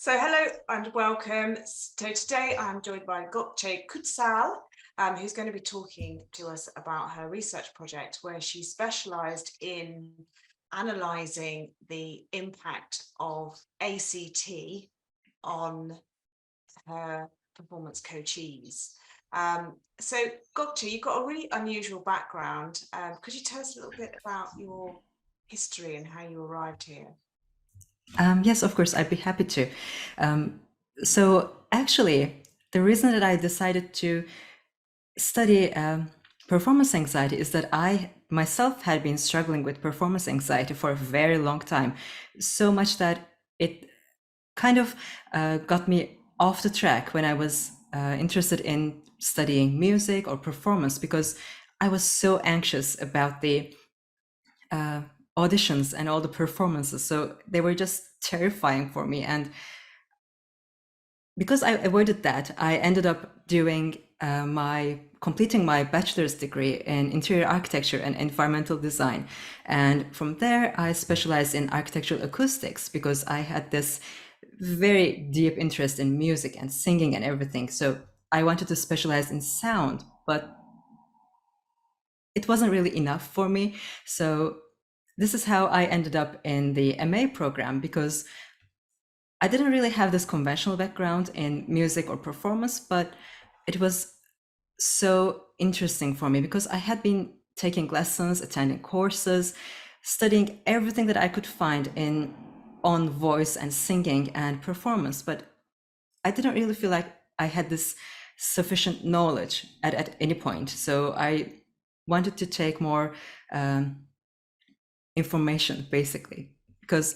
So hello and welcome. So today I'm joined by Gökçe Kutsal, who's going to be talking to us about her research project where she specialised in analysing the impact of ACT on her performance coachees. So Gökçe, you've got a really unusual background. Could you tell us a little bit about your history and how you arrived here? Yes, of course, I'd be happy to. So actually, the reason that I decided to study performance anxiety is that I myself had been struggling with performance anxiety for a very long time, so much that it kind of got me off the track when I was interested in studying music or performance because I was so anxious about the auditions and all the performances. So they were just terrifying for me. And because I avoided that, I ended up doing completing my bachelor's degree in interior architecture and environmental design. And from there, I specialized in architectural acoustics because I had this very deep interest in music and singing and everything. So I wanted to specialize in sound, but it wasn't really enough for me. So this is how I ended up in the MA program because I didn't really have this conventional background in music or performance, but it was so interesting for me because I had been taking lessons, attending courses, studying everything that I could find in on voice and singing and performance, but I didn't really feel like I had this sufficient knowledge at any point. So I wanted to take more information basically because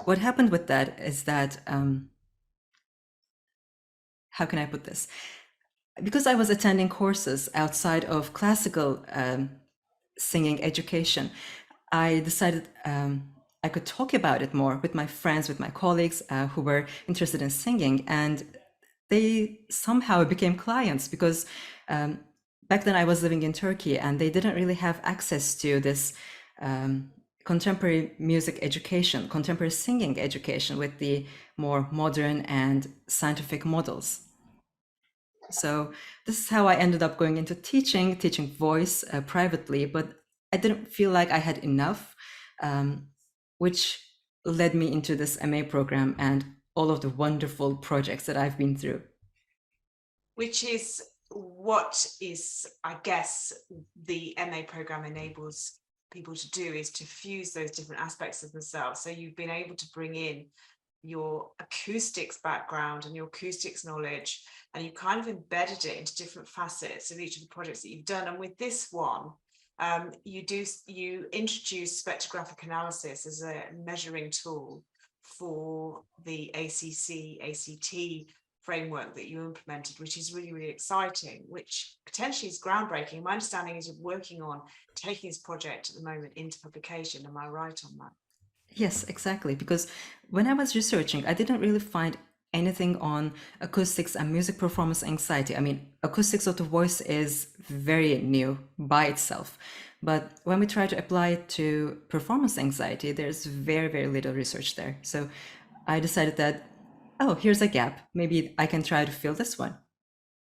what happened with that is that how can I put this? Because I was attending courses outside of classical singing education, I decided I could talk about it more with my friends, with my colleagues who were interested in singing, and they somehow became clients because back then I was living in Turkey and they didn't really have access to this contemporary music education, contemporary singing education with the more modern and scientific models. So this is how I ended up going into teaching voice privately, but I didn't feel like I had enough, which led me into this MA program and all of the wonderful projects that I've been through. Which is what is, I guess, the MA program enables people to do, is to fuse those different aspects of themselves. So you've been able to bring in your acoustics background and your acoustics knowledge, and you kind of embedded it into different facets of each of the projects that you've done. And with this one, you introduce spectrographic analysis as a measuring tool for the ACT framework that you implemented, which is really, really exciting, which potentially is groundbreaking. My understanding is you're working on taking this project at the moment into publication. Am I right on that? Yes, exactly. Because when I was researching, I didn't really find anything on acoustics and music performance anxiety. I mean, acoustics of the voice is very new by itself. But when we try to apply it to performance anxiety, there's very, very little research there. So I decided that, oh, here's a gap. Maybe I can try to fill this one.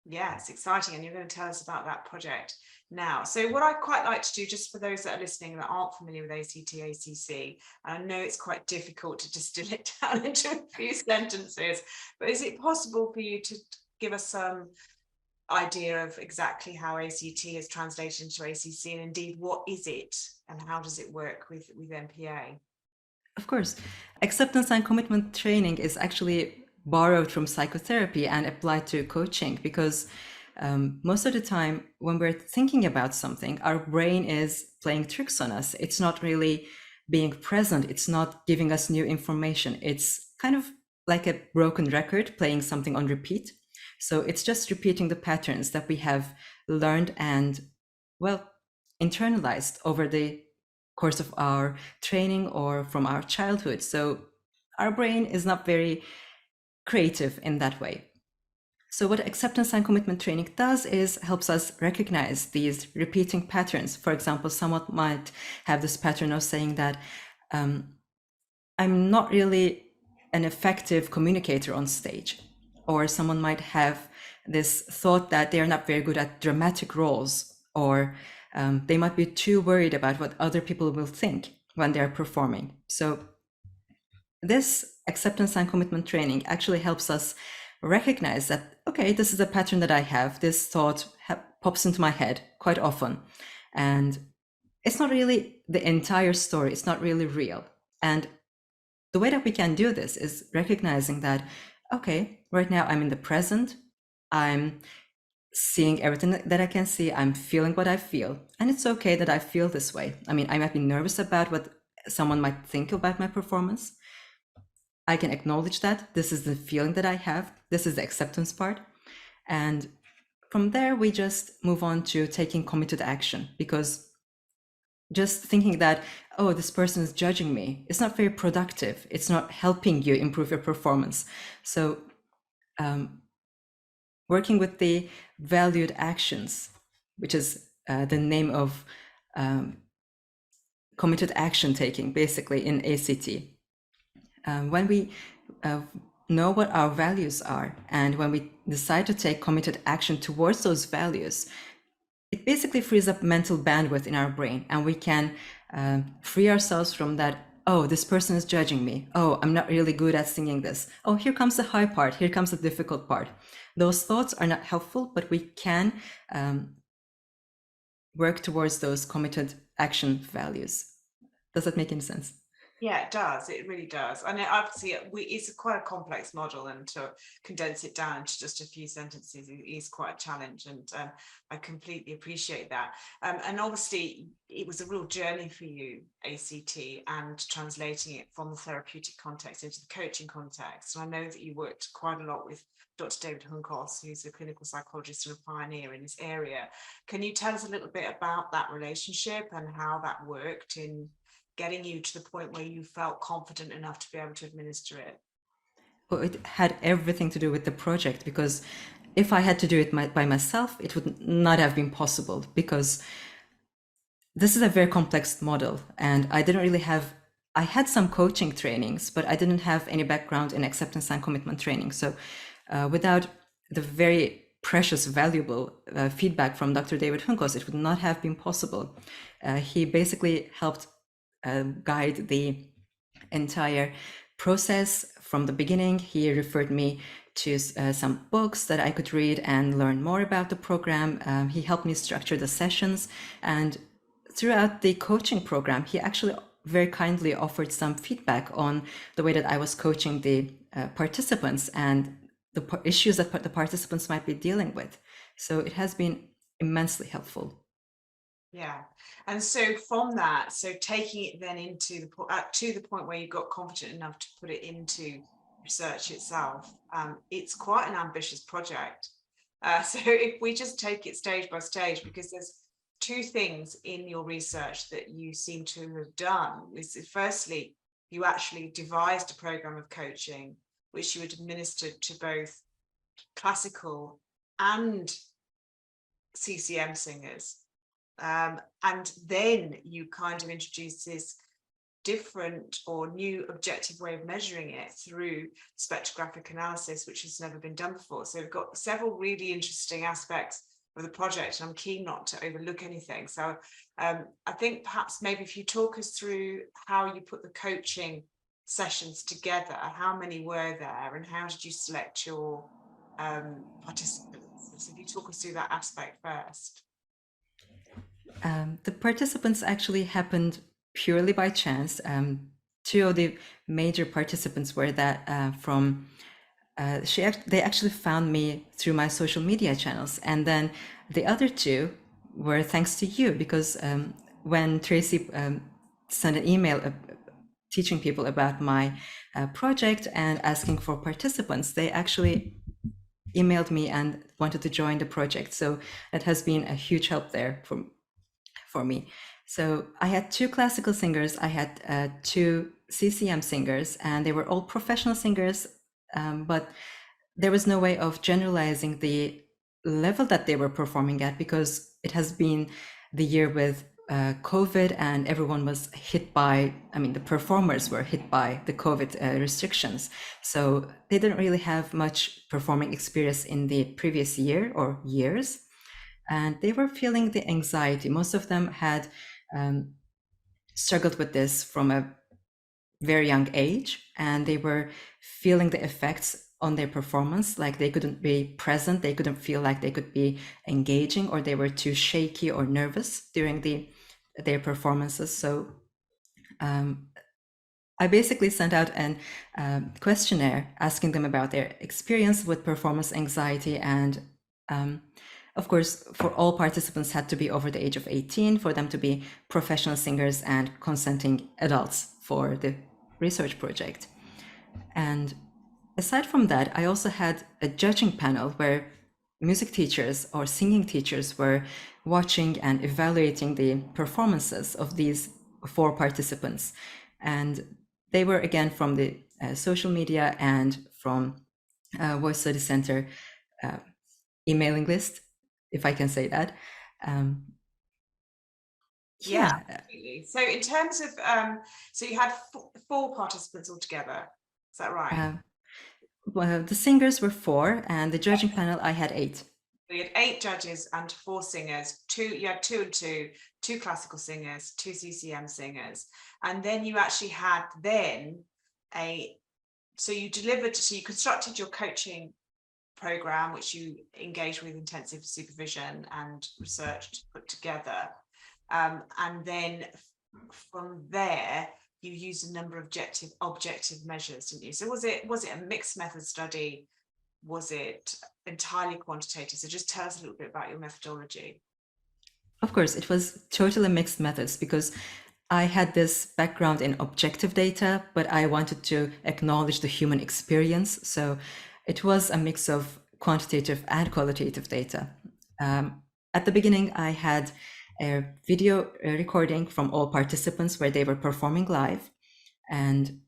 Yeah, it's exciting. And you're going to tell us about that project now. So what I quite like to do, just for those that are listening that aren't familiar with ACT, ACC, and I know it's quite difficult to distill it down into a few sentences, but is it possible for you to give us some idea of exactly how ACT is translated into ACC, and indeed what is it and how does it work with MPA? Of course, acceptance and commitment training is actually borrowed from psychotherapy and applied to coaching because most of the time when we're thinking about something, our brain is playing tricks on us. It's not really being present, it's not giving us new information. It's kind of like a broken record playing something on repeat. So it's just repeating the patterns that we have learned and, well, internalized over the course of our training or from our childhood. So our brain is not very creative in that way. So what acceptance and commitment training does is helps us recognize these repeating patterns. For example, someone might have this pattern of saying that I'm not really an effective communicator on stage, or someone might have this thought that they are not very good at dramatic roles, or they might be too worried about what other people will think when they're performing. So this acceptance and commitment training actually helps us recognize that, okay, this is a pattern that I have. This thought pops into my head quite often. And it's not really the entire story. It's not really real. And the way that we can do this is recognizing that, okay, right now I'm in the present. I'm seeing everything that I can see. I'm feeling what I feel. And it's okay that I feel this way. I mean, I might be nervous about what someone might think about my performance. I can acknowledge that this is the feeling that I have. This is the acceptance part. And from there, we just move on to taking committed action, because just thinking that, oh, this person is judging me, it's not very productive. It's not helping you improve your performance. So working with the valued actions, which is the name of committed action taking, basically, in ACT. When we know what our values are, and when we decide to take committed action towards those values, it basically frees up mental bandwidth in our brain, and we can free ourselves from that, oh, this person is judging me. Oh, I'm not really good at singing this. Oh, here comes the high part. Here comes the difficult part. Those thoughts are not helpful, but we can work towards those committed action values. Does that make any sense? Yeah, it does. It really does. And obviously, it's quite a complex model, and to condense it down to just a few sentences is quite a challenge. And I completely appreciate that. And obviously, it was a real journey for you, ACT, and translating it from the therapeutic context into the coaching context. And I know that you worked quite a lot with Dr. David Hunkos, who's a clinical psychologist and a pioneer in this area. Can you tell us a little bit about that relationship and how that worked in getting you to the point where you felt confident enough to be able to administer it? Well, it had everything to do with the project, because if I had to do it by myself, it would not have been possible, because this is a very complex model, and I had some coaching trainings, but I didn't have any background in acceptance and commitment training. So without the very precious, valuable feedback from Dr. David Hunkos, it would not have been possible. He basically helped guide the entire process from the beginning. He referred me to some books that I could read and learn more about the program. He helped me structure the sessions, and throughout the coaching program, he actually very kindly offered some feedback on the way that I was coaching the participants and the issues that the participants might be dealing with. So it has been immensely helpful. Yeah. And so from that, so taking it then into to the point where you got confident enough to put it into research itself, it's quite an ambitious project. So if we just take it stage by stage, because there's two things in your research that you seem to have done. Is firstly, you actually devised a program of coaching which you administered to both classical and CCM singers. And then you kind of introduce this different or new objective way of measuring it through spectrographic analysis, which has never been done before. So we've got several really interesting aspects of the project, and I'm keen not to overlook anything. So I think perhaps maybe if you talk us through how you put the coaching sessions together, how many were there, and how did you select your participants? So if you talk us through that aspect first. The participants actually happened purely by chance. Two of the major participants were that they actually found me through my social media channels, and then the other two were thanks to you, because when Tracy sent an email teaching people about my project and asking for participants, they actually emailed me and wanted to join the project. So that has been a huge help there for me. So I had two classical singers, I had two CCM singers, and they were all professional singers, but there was no way of generalizing the level that they were performing at, because it has been the year with COVID, and everyone was hit by, I mean, the performers were hit by the COVID restrictions. So they didn't really have much performing experience in the previous year or years. And they were feeling the anxiety. Most of them had struggled with this from a very young age, and they were feeling the effects on their performance, like they couldn't be present, they couldn't feel like they could be engaging, or they were too shaky or nervous during their performances. So I basically sent out an questionnaire asking them about their experience with performance anxiety, and of course, for all participants had to be over the age of 18 for them to be professional singers and consenting adults for the research project. And aside from that, I also had a judging panel where music teachers or singing teachers were watching and evaluating the performances of these 4 participants. And they were again from the social media and from Voice Study Center emailing list, if I can say that. Yeah, absolutely. So in terms of, so you had 4 participants altogether, is that right? Well, the singers were 4, and the judging panel, I had 8. We had 8 judges and 4 singers. You had 2 and 2, 2 classical singers, 2 CCM singers, and then you actually had so you constructed your coaching program, which you engaged with intensive supervision and research to put together. And then from there, you used a number of objective measures, didn't you? So was it a mixed method study? Was it entirely quantitative? So just tell us a little bit about your methodology. Of course, it was totally mixed methods because I had this background in objective data, but I wanted to acknowledge the human experience. So it was a mix of quantitative and qualitative data. At the beginning, I had a video recording from all participants where they were performing live. And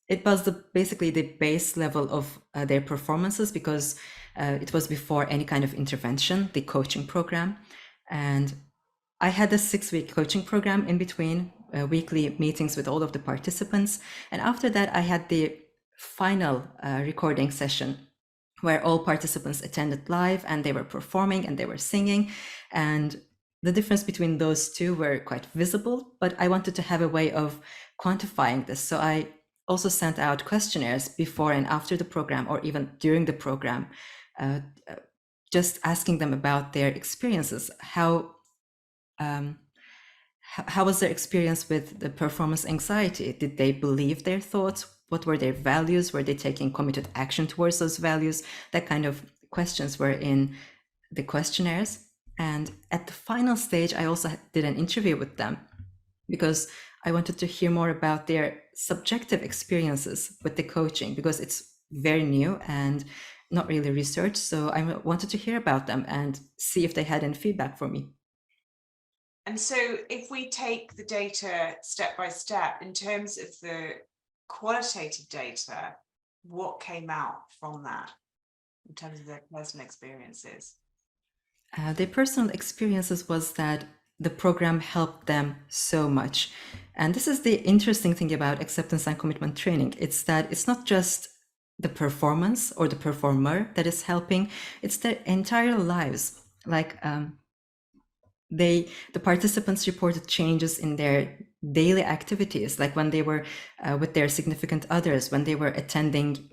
it was basically the base level of their performances because it was before any kind of intervention, the coaching program. And I had a 6-week coaching program in between weekly meetings with all of the participants. And after that, I had the final recording session where all participants attended live and they were performing and they were singing. And the difference between those two were quite visible, but I wanted to have a way of quantifying this. So I also sent out questionnaires before and after the program, or even during the program, just asking them about their experiences. How was their experience with the performance anxiety? Did they believe their thoughts? What were their values? Were they taking committed action towards those values? That kind of questions were in the questionnaires. And at the final stage, I also did an interview with them because I wanted to hear more about their subjective experiences with the coaching, because it's very new and not really researched. So I wanted to hear about them and see if they had any feedback for me. And so if we take the data step by step, in terms of the qualitative data, what came out from that in terms of their personal experiences? Their personal experiences was that the program helped them so much. And this is the interesting thing about acceptance and commitment training. It's that it's not just the performance or the performer that is helping, it's their entire lives. Like the participants reported changes in their daily activities, like when they were with their significant others, when they were attending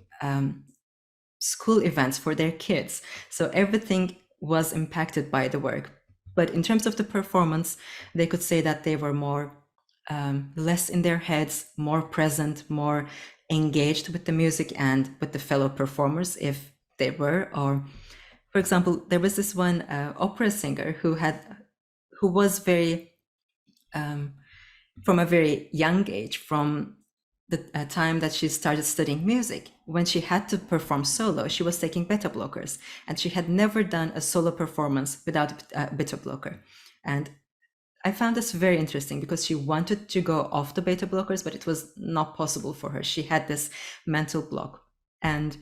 school events for their kids. So everything was impacted by the work. But in terms of the performance, they could say that they were more less in their heads, more present, more engaged with the music and with the fellow performers, if they were. Or, for example, there was this one opera singer who was very from a very young age, from the time that she started studying music. When she had to perform solo, she was taking beta blockers, and she had never done a solo performance without a beta blocker. And I found this very interesting because she wanted to go off the beta blockers, but it was not possible for her. She had this mental block. And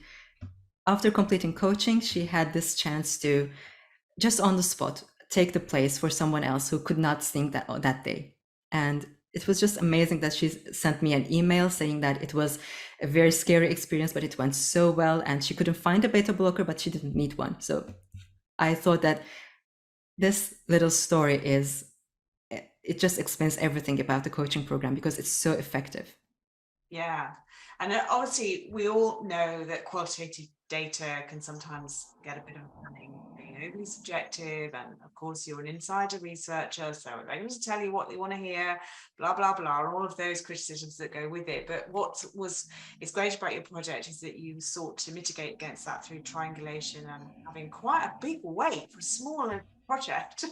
after completing coaching, she had this chance to, just on the spot, take the place for someone else who could not sing that day. And it was just amazing that she sent me an email saying that it was a very scary experience, but it went so well, and she couldn't find a beta blocker, but she didn't need one. So I thought that this little story it just explains everything about the coaching program because it's so effective. Yeah. And obviously, we all know that qualitative data can sometimes get a bit of being overly subjective. And of course, you're an insider researcher, so they're able to tell you what they want to hear, blah, blah, blah, and all of those criticisms that go with it. But what is great about your project is that you sought to mitigate against that through triangulation and having quite a big weight for a smaller project.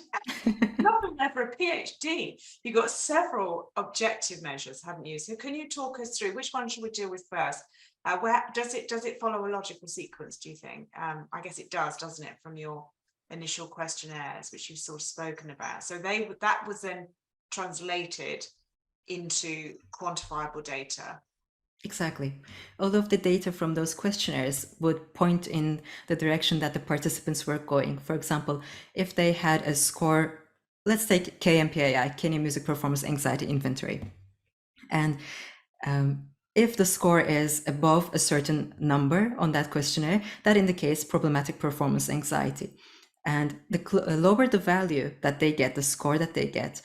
Nothing there for a PhD. You've got several objective measures, haven't you? So can you talk us through which one should we deal with first? Where does it follow a logical sequence, do you think? I guess it does, doesn't it, from your initial questionnaires, which you've sort of spoken about. So that was then translated into quantifiable data. Exactly. All of the data from those questionnaires would point in the direction that the participants were going. For example, if they had a score, let's take KMPAI, Kenya Music Performance Anxiety Inventory. And if the score is above a certain number on that questionnaire, that indicates problematic performance anxiety. And the lower the value that they get, the score that they get,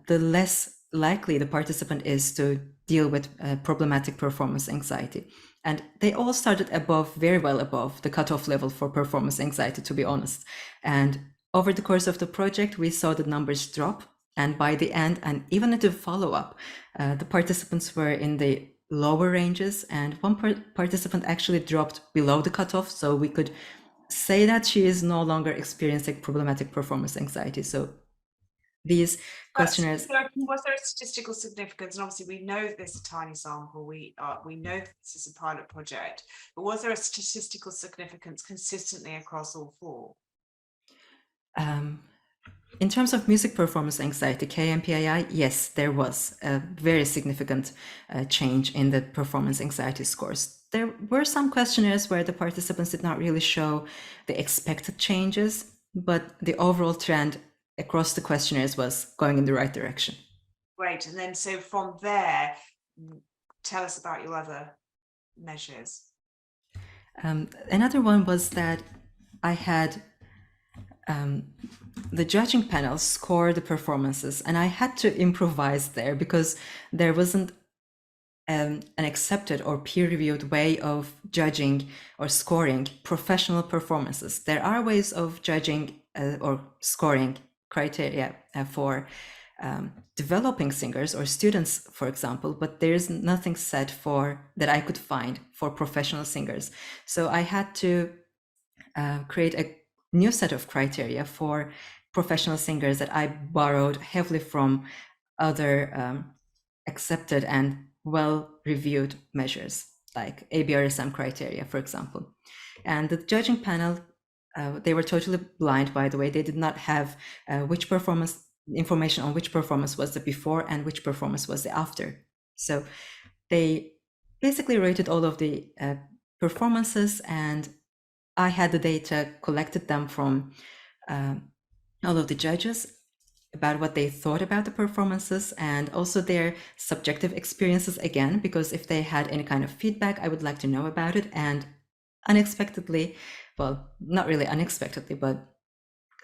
the less likely the participant is to deal with problematic performance anxiety. And they all started very well above the cutoff level for performance anxiety, to be honest. And over the course of the project, we saw the numbers drop. And by the end, and even at the follow-up, the participants were in the lower ranges, and one participant actually dropped below the cutoff. So we could say that she is no longer experiencing problematic performance anxiety. So these questionnaires. Was there a statistical significance? And obviously, we know there's a tiny sample. We know this is a pilot project, but was there a statistical significance consistently across all four? In terms of music performance anxiety, KMPAI, yes, there was a very significant change in the performance anxiety scores. There were some questionnaires where the participants did not really show the expected changes, but the overall trend across the questionnaires was going in the right direction. Great. And then so from there, tell us about your other measures. Another one was that I had the judging panel score the performances, and I had to improvise there because there wasn't an accepted or peer-reviewed way of judging or scoring professional performances. There are ways of judging or scoring criteria for developing singers or students, for example, but there's nothing set that I could find for professional singers. So I had to create a new set of criteria for professional singers that I borrowed heavily from other accepted and well-reviewed measures, like ABRSM criteria, for example. And the judging panel, they were totally blind, by the way. They did not have information on which performance was the before and which performance was the after. So they basically rated all of the performances, and I had the data, collected them from all of the judges about what they thought about the performances and also their subjective experiences again, because if they had any kind of feedback, I would like to know about it. And unexpectedly, well, not really unexpectedly, but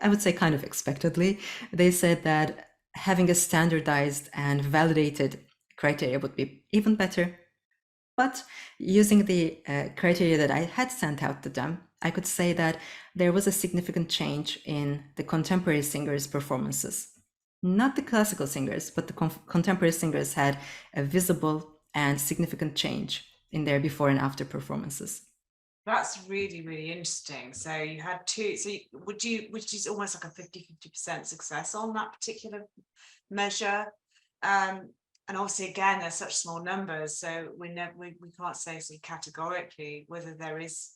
I would say kind of expectedly, they said that having a standardized and validated criteria would be even better. But using the criteria that I had sent out to them, I could say that there was a significant change in the contemporary singers' performances. Not the classical singers, but the contemporary singers had a visible and significant change in their before and after performances. That's really, really interesting. So you had two, so which is almost like a 50% success on that particular measure. And obviously, again, they're such small numbers, so we can't say so categorically whether there is.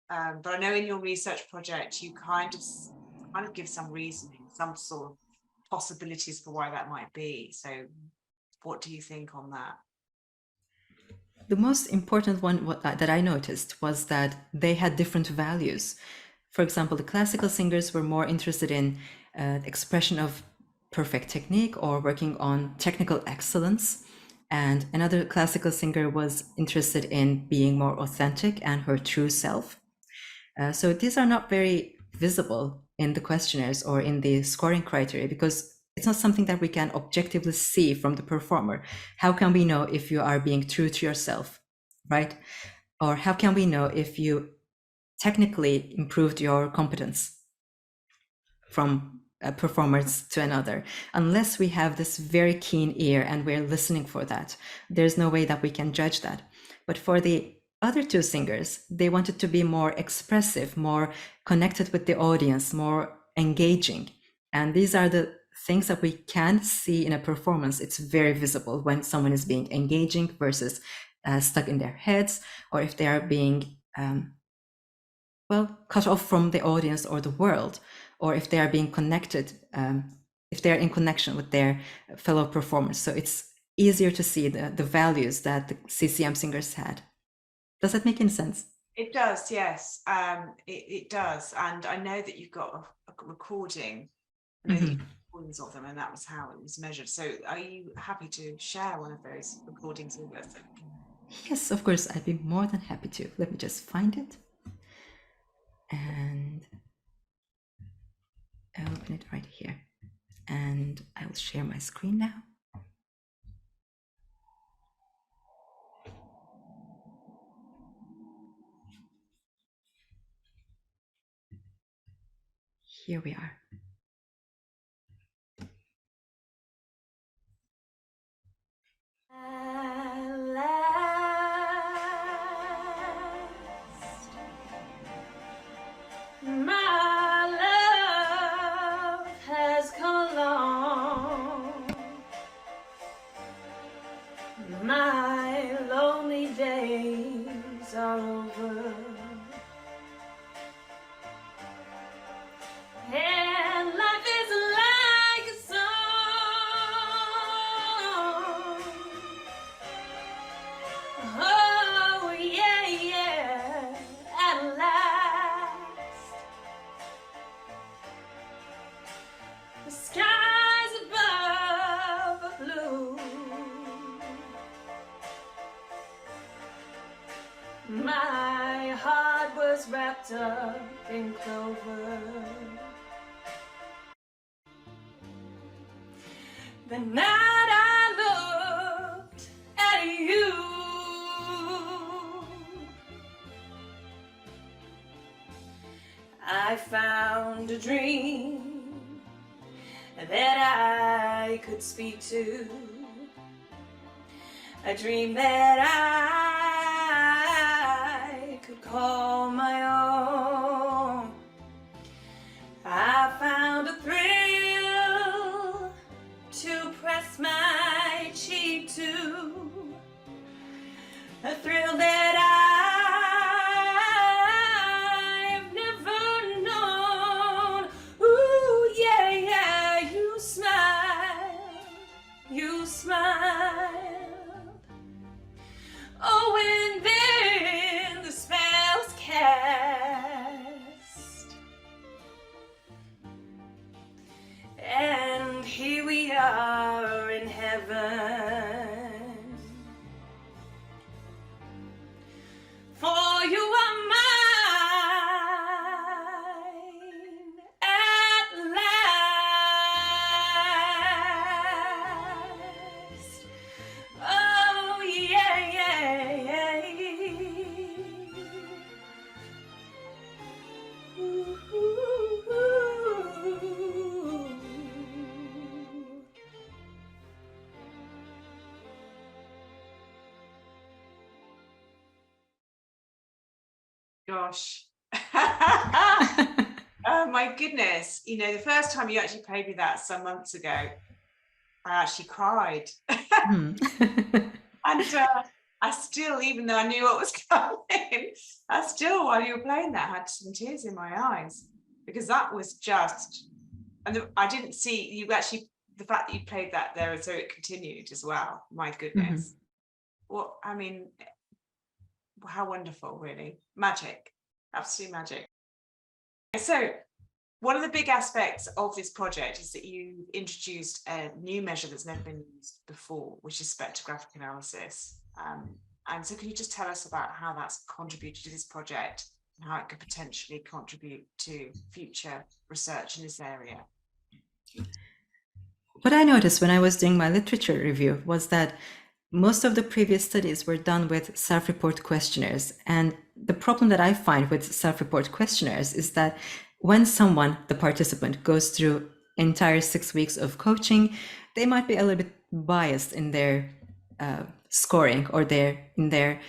But I know in your research project, you kind of give some reasoning, some sort of possibilities for why that might be. So what do you think on that? The most important one that I noticed was that they had different values. For example, the classical singers were more interested in expression of perfect technique or working on technical excellence. And another classical singer was interested in being more authentic and her true self. So these are not very visible in the questionnaires or in the scoring criteria because it's not something that we can objectively see from the performer. How can we know if you are being true to yourself, right? Or how can we know if you technically improved your competence from a performance to another? Unless we have this very keen ear and we're listening for that, there's no way that we can judge that. But for the other two singers, they wanted to be more expressive, more connected with the audience, more engaging. And these are the things that we can see in a performance. It's very visible when someone is being engaging versus stuck in their heads, or if they are being cut off from the audience or the world, or if they are being connected, if they are in connection with their fellow performers. So it's easier to see the values that the CCM singers had. Does that make any sense? It does, yes. It does. And I know that you've got a recording. I know that you've got recordings of them, and that was how it was measured. So are you happy to share one of those recordings with us? Yes, of course, I'd be more than happy to. Let me just find it. And I'll open it right here. And I will share my screen now. Here we are. My love has come along. My lonely days are over. And life is like a song. Oh, yeah, yeah, at last. The skies above are blue. My heart was wrapped up in clover. The night I looked at you, I found a dream that I could speak to, a dream that I could call my own. I found a thrill to press my cheek to, a thrill that I've never known. Ooh, yeah, yeah, you smiled. Oh, and then the spell's cast, and here we are in heaven. For you are mine at last. Oh, yeah, yeah, yeah. Ooh, ooh, ooh. Gosh. Oh my goodness. You know, the first time you actually played me that some months ago, I actually cried. And I still, even though I knew what was coming, I still, while you were playing that, had some tears in my eyes, because that was just, and I didn't see you actually, the fact that you played that there, so it continued as well. My goodness. What, I mean, how wonderful, really. Magic, absolute magic. So One of the big aspects of this project is that you introduced a new measure that's never been used before, which is spectrographic analysis. And so can you just tell us about how that's contributed to this project and how it could potentially contribute to future research in this area? What I noticed when I was doing my literature review was that most of the previous studies were done with self-report questionnaires. And the problem that I find with self-report questionnaires is that when someone, the participant, goes through entire 6 weeks of coaching, they might be a little bit biased in their scoring or in their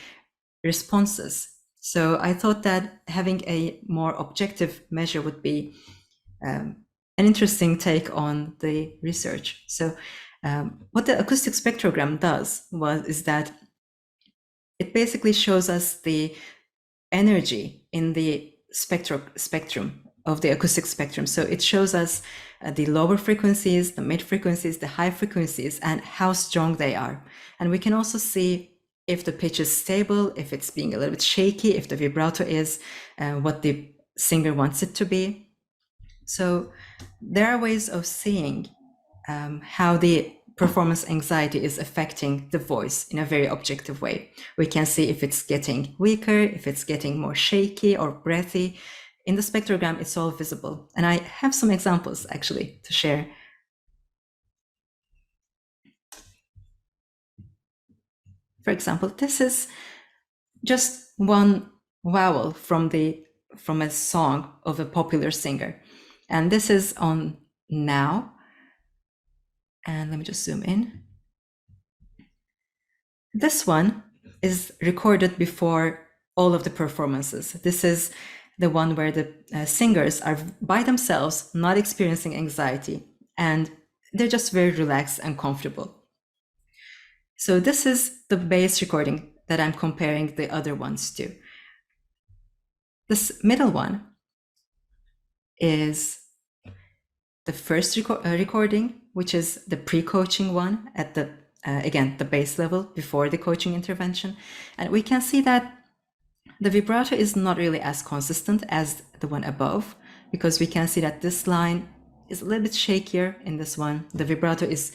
responses. So I thought that having a more objective measure would be an interesting take on the research. So what the acoustic spectrogram does is that it basically shows us the energy in the spectrum of the acoustic spectrum. So it shows us the lower frequencies, the mid frequencies, the high frequencies, and how strong they are. And we can also see if the pitch is stable, if it's being a little bit shaky, if the vibrato is what the singer wants it to be. So there are ways of seeing how the performance anxiety is affecting the voice in a very objective way. We can see if it's getting weaker, if it's getting more shaky or breathy. In the spectrogram, it's all visible. And I have some examples actually to share. For example, this is just one vowel from a song of a popular singer. And this is on now. And let me just zoom in. This one is recorded before all of the performances. This is the one where the singers are by themselves, not experiencing anxiety, and they're just very relaxed and comfortable. So this is the bass recording that I'm comparing the other ones to. This middle one is the first recording, which is the pre-coaching one at the, again, the bass level before the coaching intervention. And we can see that the vibrato is not really as consistent as the one above, because we can see that this line is a little bit shakier in this one. The vibrato is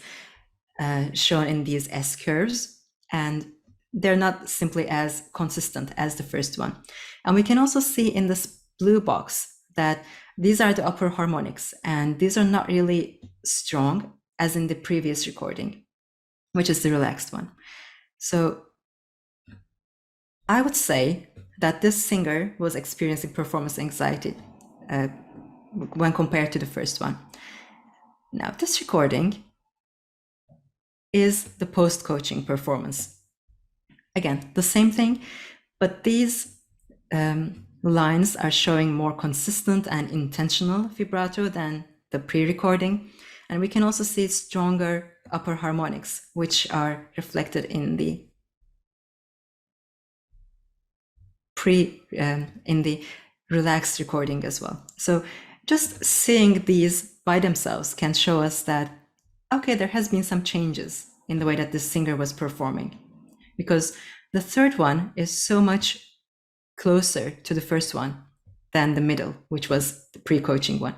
shown in these S curves, and they're not simply as consistent as the first one. And we can also see in this blue box that these are the upper harmonics, and these are not really strong as in the previous recording, which is the relaxed one. So I would say that this singer was experiencing performance anxiety when compared to the first one. Now, this recording is the post-coaching performance. Again, the same thing, but these lines are showing more consistent and intentional vibrato than the pre-recording. And we can also see stronger upper harmonics, which are reflected in the in the relaxed recording as well. So just seeing these by themselves can show us that, okay, there has been some changes in the way that this singer was performing, because the third one is so much closer to the first one than the middle, which was the pre-coaching one.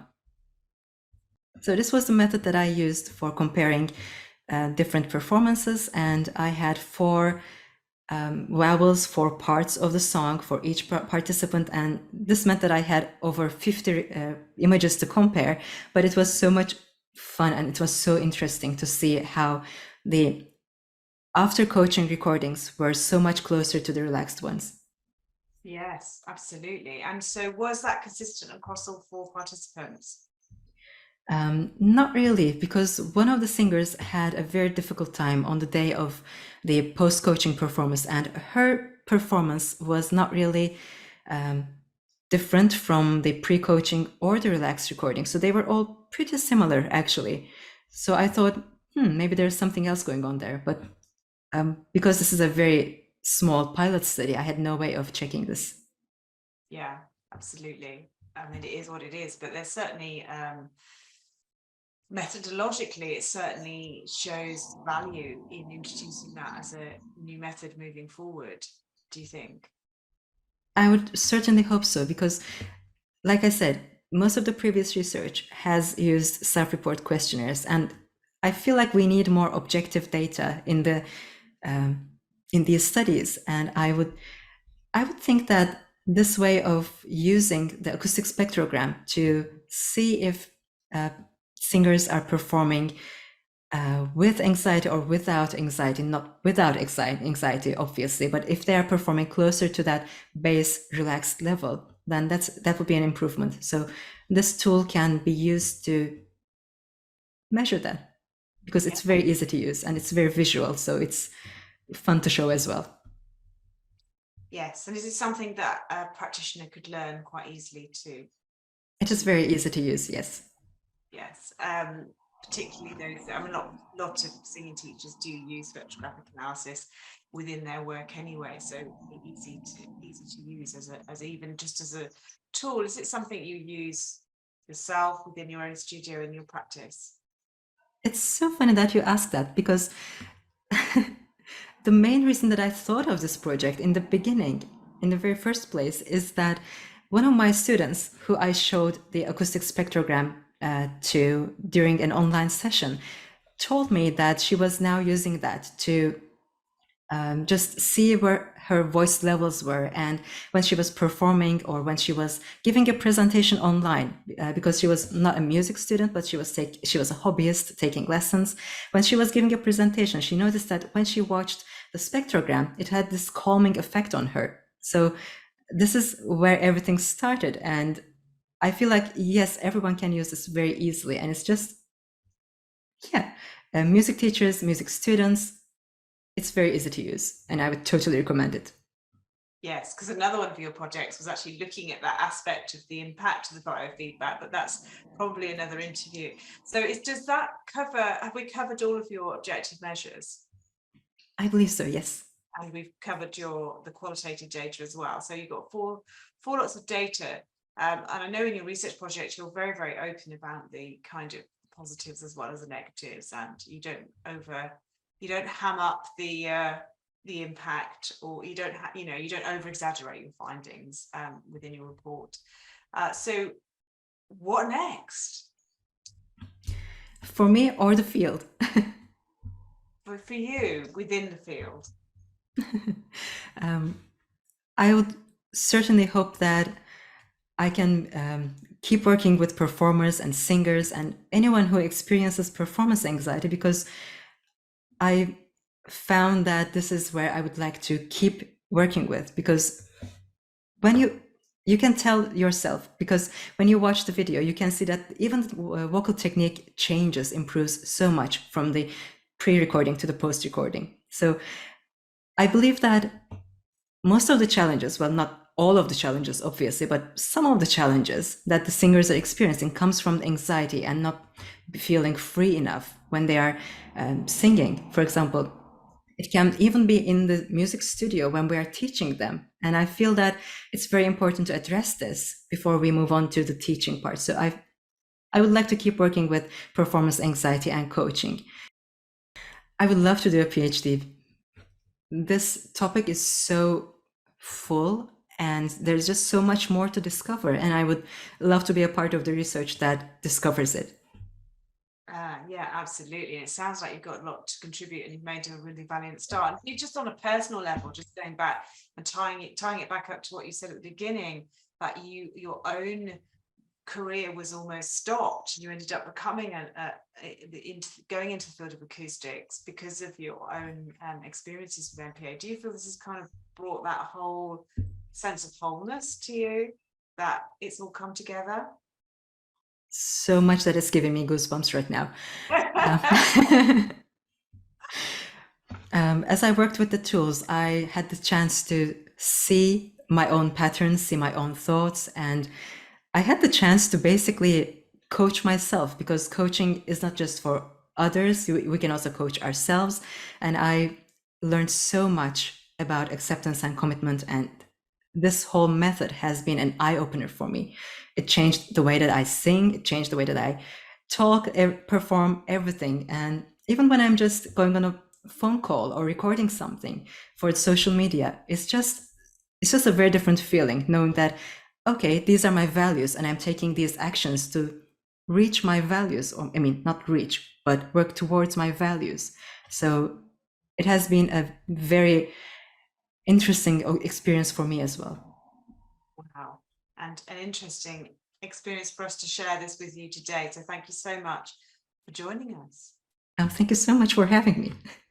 So this was the method that I used for comparing different performances, and I had 4 vowels for parts of the song for each participant, and this meant that I had over 50 images to compare, but it was so much fun and it was so interesting to see how the after coaching recordings were so much closer to the relaxed ones. Yes, absolutely. And so was that consistent across all 4 participants? Not really, because one of the singers had a very difficult time on the day of the post-coaching performance, and her performance was not really different from the pre-coaching or the relaxed recording. So they were all pretty similar, actually. So I thought, maybe there's something else going on there. But because this is a very small pilot study, I had no way of checking this. Yeah, absolutely. I mean, it is what it is, but there's certainly methodologically, it certainly shows value in introducing that as a new method moving forward. Do you think? I would certainly hope so, because like I said, most of the previous research has used self-report questionnaires, and I feel like we need more objective data in these studies. And I would think that this way of using the acoustic spectrogram to see if singers are performing with anxiety or without anxiety, not without anxiety, obviously, but if they are performing closer to that base relaxed level, then that would be an improvement. So this tool can be used to measure that, because it's very easy to use and it's very visual, so it's fun to show as well. Yes, and is it something that a practitioner could learn quite easily too? It is very easy to use, yes. Yes, particularly those. I mean, a lot of singing teachers do use spectrographic analysis within their work anyway, so easy to use as even just as a tool. Is it something you use yourself within your own studio in your practice? It's so funny that you ask that, because the main reason that I thought of this project in the beginning, in the very first place, is that one of my students, who I showed the acoustic spectrogram to during an online session, told me that she was now using that to just see where her voice levels were, and when she was performing or when she was giving a presentation online, because she was not a music student, but she was a hobbyist taking lessons. When she was giving a presentation, she noticed that when she watched the spectrogram, it had this calming effect on her. So this is where everything started, and I feel like, yes, everyone can use this very easily, and it's just, music teachers, music students, it's very easy to use, and I would totally recommend it. Yes, because another one of your projects was actually looking at that aspect of the impact of the biofeedback, but that's probably another interview. So does that cover, have we covered all of your objective measures? I believe so, yes. And we've covered the qualitative data as well. So you've got four lots of data. And I know in your research project, you're very, very open about the kind of positives as well as the negatives, and you don't ham up the impact, or you don't over exaggerate your findings within your report. So what next? For me, or the field? For you, within the field? I would certainly hope that I can keep working with performers and singers and anyone who experiences performance anxiety, because I found that this is where I would like to keep working with, because when you can tell yourself, because when you watch the video, you can see that even the vocal technique improves so much from the pre-recording to the post-recording. So I believe that most of the challenges, well, not all of the challenges, obviously, but some of the challenges that the singers are experiencing comes from anxiety and not feeling free enough when they are singing. For example, it can even be in the music studio when we are teaching them. And I feel that it's very important to address this before we move on to the teaching part. So I would like to keep working with performance anxiety and coaching. I would love to do a PhD. This topic is so full, and there's just so much more to discover, and I would love to be a part of the research that discovers it. Yeah, absolutely. It sounds like you've got a lot to contribute, and you've made a really valiant start. And you, just on a personal level, just going back and tying it back up to what you said at the beginning, that your own career was almost stopped. You ended up becoming going into the field of acoustics because of your own experiences with MPA. Do you feel this has kind of brought that whole sense of wholeness to you, that it's all come together? So much that it's giving me goosebumps right now. As I worked with the tools, I had the chance to see my own patterns, see my own thoughts, and I had the chance to basically coach myself, because coaching is not just for others, we can also coach ourselves. And I learned so much about acceptance and commitment, and this whole method has been an eye-opener for me. It changed the way that I sing, it changed the way that I talk, perform, everything. And even when I'm just going on a phone call or recording something for social media, it's just a very different feeling, knowing that, okay, these are my values, and I'm taking these actions to reach my values, or I mean, not reach, but work towards my values. So it has been a very interesting experience for me as well. Wow. And an interesting experience for us to share this with you today. So thank you so much for joining us. Oh, thank you so much for having me.